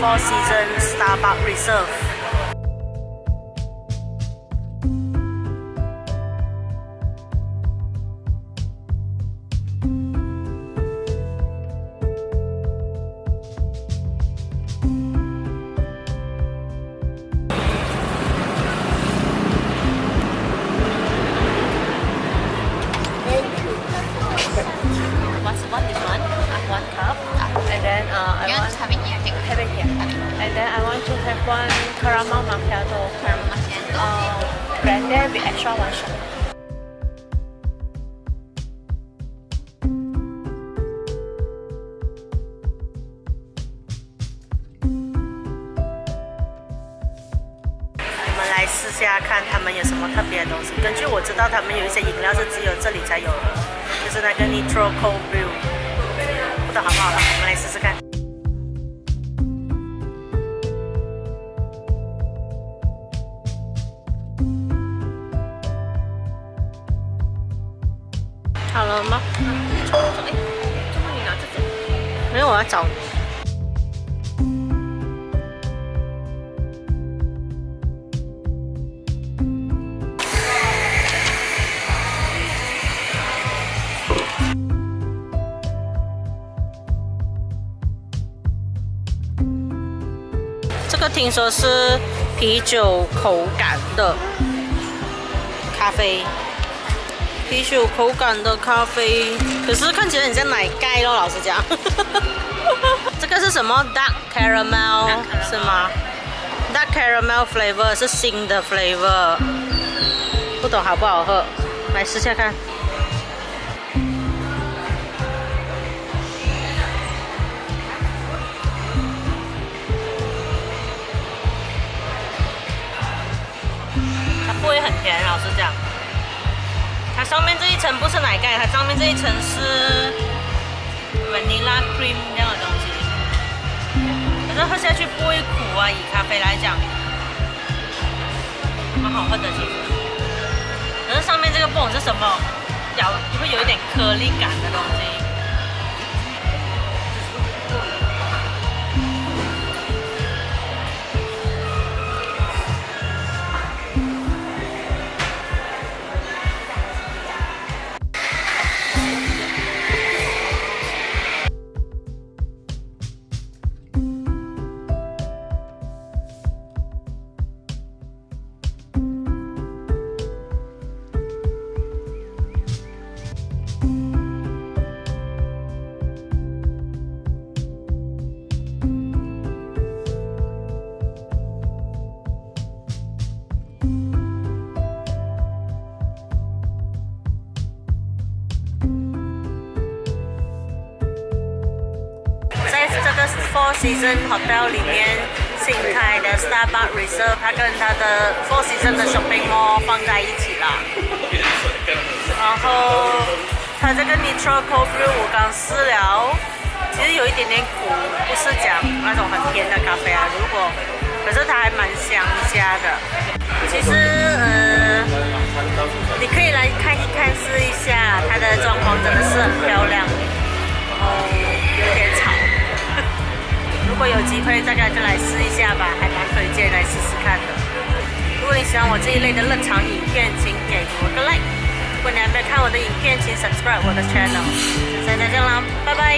Four Seasons Starbuck Reserve。What is one? One cup. And then I You want want to have it here? Take have it here. And then I want to have one caramel macchiato. caramel macchiato. Grande with extra one shot. 我们来试下看他们有什么特别的东西。根据我知道，他们有一些饮料是只有这里才有的，就是那个 NITRO COFFEE BREW， 不知道好不好喝，我们来试试看。好了吗？哎，怎么你拿这种？没有，我要找你。这个听说是啤酒口感的咖啡，啤酒口感的咖啡，可是看起来很像奶盖咯，老实讲。这个是什么 ？Dark caramel 是吗 ？Dark caramel flavor 是新的 flavor， 不懂好不好喝，来试下看。不会很甜，老实讲。它上面这一层不是奶盖，它上面这一层是 vanilla cream 这样的东西。可是喝下去不会苦啊，以咖啡来讲，蛮好喝的其实。可是上面这个不懂是什么，咬会有一点颗粒感的东西。Four Seasons Hotel 里面新开的 Starbuck Reserve， 它跟它的 Four Seasons 的 shopping mall 放在一起啦。然后它这个 NITRO COFFEE BREW 我刚试了，其实有一点点苦，不是讲那种很甜的咖啡啊。可是它还蛮香加的。其实你可以来看一看试一下，它的装潢真的是很漂亮，然后有点吵。如果有机会，大家就来试一下吧，还蛮推荐来试试看的。如果你喜欢我这一类的日常影片，请给我个 like。如果你还没有看我的影片，请 subscribe 我的 channel。现在这样啦，拜拜。